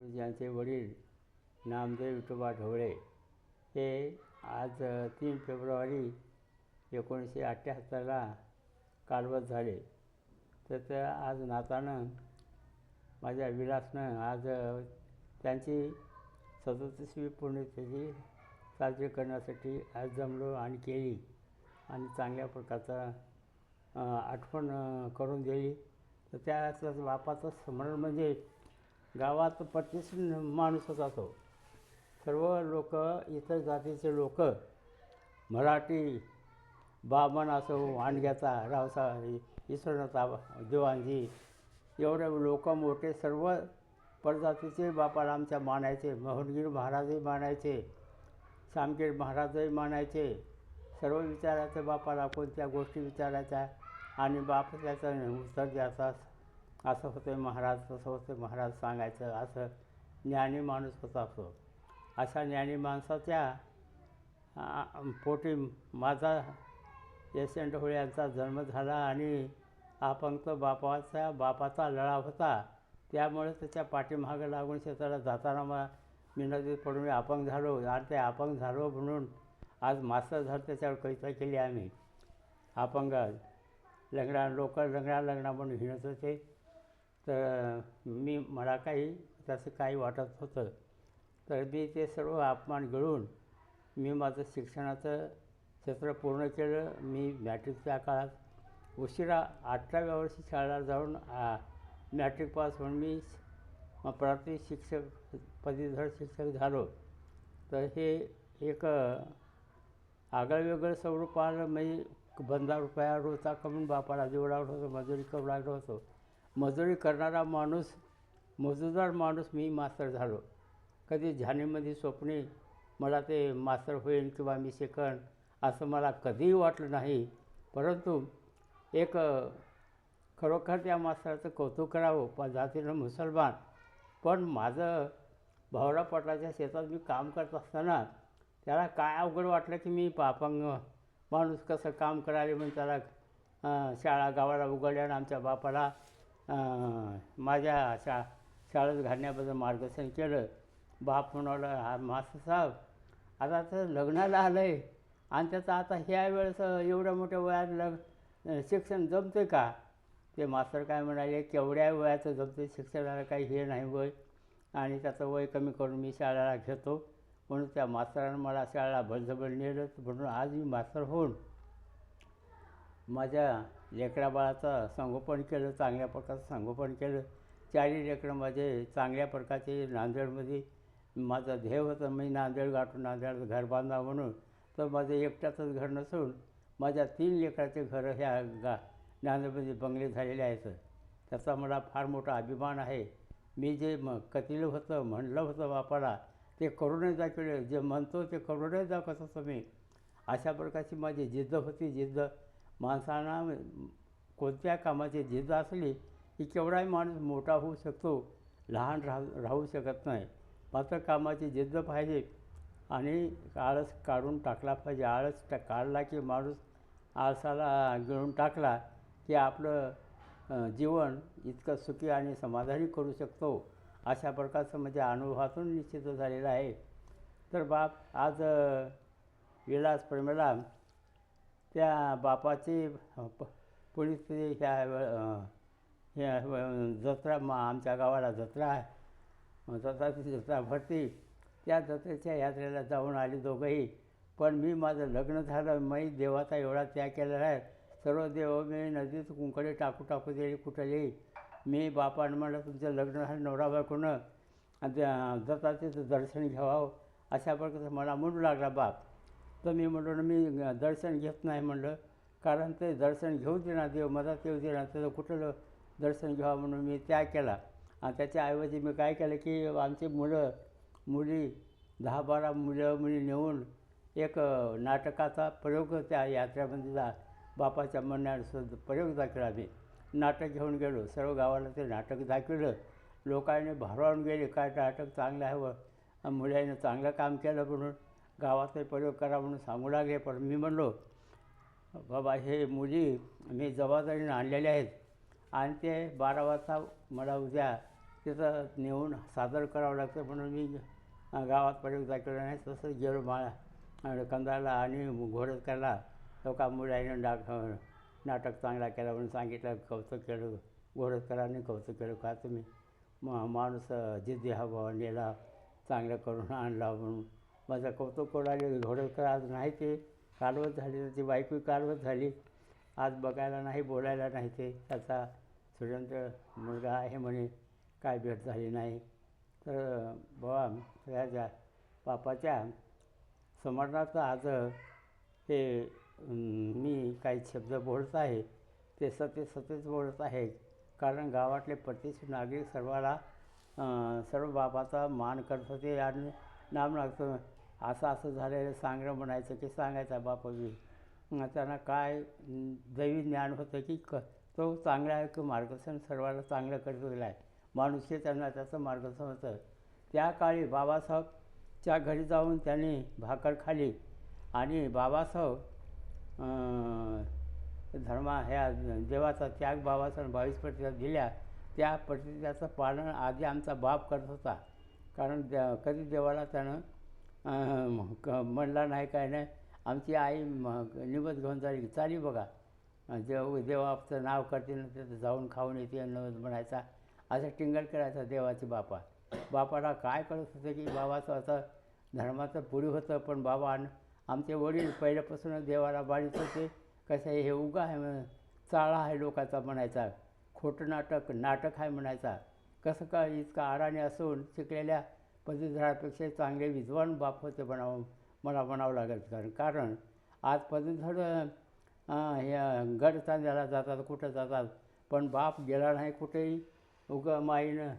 ज्यांचे वडील नामदेव विठोबा ढवळे हे आज 3 फेब्रुवारी 1978ला कालवत झाले. तर त्या आज नातानं माझ्या विलासनं आज त्यांची 37वी पुण्यतिथी साजरी करण्यासाठी आज जमलो आणि केली आणि चांगल्या प्रकारचा आठवण करून दिली. तर त्या बापाचं स्मरण म्हणजे गावात प्रत्येक माणूस होता तो. सर्व लोक, इतर जातीचे लोक, मराठी, बामण असो, वांडग्याचा, रावसाहेब, ईश्वरनाथा, दिवाणजी, एवढे लोक मोठे सर्व प्रजातीचे बापाला आमच्या मानायचे. मोहनगिरी महाराजही मानायचे, शामगिरी महाराजही मानायचे. सर्व विचारायचे बापाला, कोणत्या गोष्टी विचारायच्या आणि बाप त्याचं उत्तर द्यायचा. असं होतं महाराज, तसं होतं महाराज सांगायचं. असं ज्ञानी माणूस होता तो. अशा ज्ञानी माणसाच्या पोटी माझा यशवंत ढवळे यांचा जन्म झाला आणि अपंग बापाचा लळा होता. त्यामुळे त्याच्या पाठीमागं लागून शेताला जाताना मी नदीत पडून अपंग झालो आणि ते अपंग झालो म्हणून आज मास्तर झालं. त्याच्यावर कविता केली आम्ही. अपंग लंगडा म्हणून हिणत होते. तर मला तसं काही वाटत होतं. तर मी ते सर्व अपमान गिळून मी माझं शिक्षणाचं क्षेत्र पूर्ण केलं. मी मॅट्रिकच्या काळात उशिरा 18व्या वर्षी शाळेला जाऊन मॅट्रिक पास होऊन मी प्राथमिक शिक्षक, पदवीधर शिक्षक झालो. तर हे एक आगळंवेगळं स्वरूप आलं. मी 15 रुपया रोजचा कमवून बापाला देऊ लागलो होतो, मजुरी करू लागलो होतो. मजुरी करणारा माणूस, मजुरदार माणूस मी मास्तर झालो. कधी झानीमध्ये स्वप्नी मला ते मास्तर होईल किंवा मी शिकण असं मला कधीही वाटलं नाही. परंतु एक खरोखर त्या मास्तराचं कौतुक करावं. पण जातीनं मुसलमान, पण माझं भावरा पाटलाच्या शेतात मी काम करत असताना त्याला काय अवघड वाटलं की मी अपंग माणूस कसं काम करायला. म्हणून त्याला शाळा गावाला उघडल्या आणि आमच्या बापाला माझ्या शाळेत घालण्याबद्दल मार्गदर्शन केलं. बाप म्हणाला, हा मास्तर साहेब आता तर लग्नाला आलं आहे आणि त्याचं आता ह्या वेळेस एवढ्या मोठ्या वयात शिक्षण जमतं का? ते मास्तर काय म्हणाले, केवढ्या वयाचं जमतं शिक्षणाला, काही हे नाही वय आणि त्याचं वय कमी करून मी शाळेला घेतो. म्हणून त्या मास्तरानं मला शाळेला बळजबरी नेलं. म्हणून आज मी मास्तर होऊन माझ्या लेकराबाळाचं संगोपन केलं, चांगल्या प्रकारचं संगोपन केलं. 4 लेकरं माझे चांगल्या प्रकारचे नांदेडमध्ये माझं ध्येय होतं. मी नांदेड गाठून नांदेड घर बांधावं म्हणून. तर माझं एकट्याचंच घर नसून माझ्या 3 लेकराचे घरं ह्या नांदेडमध्ये बंगले झालेले आहेत. त्याचा मला फार मोठा अभिमान आहे. मी जे कथिलं होतं, म्हणलं होतं बापाला, ते करूनच दाखवलं. जे म्हणतो ते करूनच दाखवत होतो मी. अशा प्रकारची माझी जिद्द होती. जिद्द माणसांना कोणत्या कामाची जिद्द असली की केवढाही माणूस मोठा होऊ शकतो, लहान राहू शकत नाही. मात्र कामाची जिद्द पाहिजे आणि आळस काढून टाकला पाहिजे. आळस काढला की माणूस आळसाला गिळून टाकला की आपलं जीवन इतकं सुखी आणि समाधानी करू शकतो. अशा प्रकारचं म्हणजे अनुभवातून निश्चित झालेलं आहे. तर बाप आज विलास प्रेमला त्या बापाची पुण्यतिथी ह्या जत्रा आमच्या गावाला जत्रा आहे. जत्रा भरती. त्या जत्रेच्या यात्रेला जाऊन आली दोघंही. पण मी माझं लग्न झालं. मी देवाचा एवढा त्याग केलेला आहे. सर्व देव मी नदीत कुंकडे टाकू दिली कुठेही. मी बापानं म्हणलं, तुमचं लग्न झालं नवरा बायकोनं, दत्ताचं दर्शन घ्यावं अशा प्रकारचं मला म्हणू लागला बाप. तर मी म्हणलो, मी दर्शन घेत नाही म्हणलं, कारण ते दर्शन घेऊ देणार, देव मदत येऊ देणार, त्याचं कुठलं दर्शन घ्यावं म्हणून मी त्याग केला. आणि त्याच्याऐवजी मी काय केलं की आमची मुली 10-12 मुली नेऊन एक नाटकाचा प्रयोग त्या यात्रेमध्ये बापाच्या म्हणण्यानुसार प्रयोग दाखवला. मी नाटक घेऊन गेलो. सर्व गावाला ते नाटक दाखवलं. लोकांनी भारावून गेले, काय नाटक चांगलं आहे व मुलांनी चांगलं काम केलं म्हणून गावात प्रयोग करा म्हणून सांगू लागले. पण मी म्हणलो, बाबा हे मुली मी जबाबदारीने आणलेल्या आहेत आणि ते 12 वाजता मला उद्या तिथं नेऊन सादर करावं लागतं म्हणून मी गावात प्रयोग केला नाही. तसंच गेलो कंधारला आणि घोडदकरला लोका मुलाईनं नाटक चांगला केला म्हणून सांगितलं, कौतुक केलं. घोडदकरांनी कौतुक केलं, का तुम्ही माणूस जिद्दी हवा नेला, चांगलं करून आणला म्हणून माझं कौतुक करू लागले. घोडदकर आज नाही ते कालवत झाली, त्याची बायको कालवत झाली. आज बघायला नाही, बोलायला नाही. ते त्याचा सुरेंद्र मुलगा आहे म्हणे, काय भेट झाली नाही. तर बाबा सगळ्या बापाच्या स्मरणार्थ आज हे मी काही शब्द बोलत आहे, ते सतेच बोलत आहे. कारण गावातले प्रत्येक नागरिक सर्व बाबाचा मान करत होते आणि नाम लागतं. असं झालेलं सांगणं म्हणायचं की सांगायचा बापावी. त्यांना काय दैवी ज्ञान होतं की तो चांगला आहे की मार्गदर्शन सर्वांना चांगलं करत गेला आहे. माणूसही त्यांना त्याचं मार्गदर्शन होतं. त्या काळी बाबासाहेबच्या घरी जाऊन त्यांनी भाकर खाली आणि बाबासाहेब ह्या देवाचा त्याग बाबासाहेब 22 प्रतिज्ञा दिल्या. त्या प्रतिज्ञाचं पालन आधी आमचा बाप करत होता. कारण कधी देवाला त्यानं म्हणला नाही, काय नाही. आमची आई निवद घेऊन चाली बघा, देवाचं नाव करते ना, तिथं जाऊन खाऊन येते नवद म्हणायचा, असं टिंगल करायचा देवाची बापाला काय कळत होतं की बाबाचं असं धर्माचं पुढे होतं. पण बाबा आमचे वडील पहिल्यापासून देवाला बाळीत होते. कसं आहे, हे उगा आहे, चाळा आहे लोकांचा म्हणायचा, खोटं नाटक आहे म्हणायचा. कसं काय इतका आडाने असून शिकलेल्या पदवीधरापेक्षा चांगले विद्वान बाप होते मला म्हणावं लागेल. कारण आज पदवीधर हे गड चांद्याला जातात, कुठं जातात, पण बाप गेला नाही कुठेही. माईनं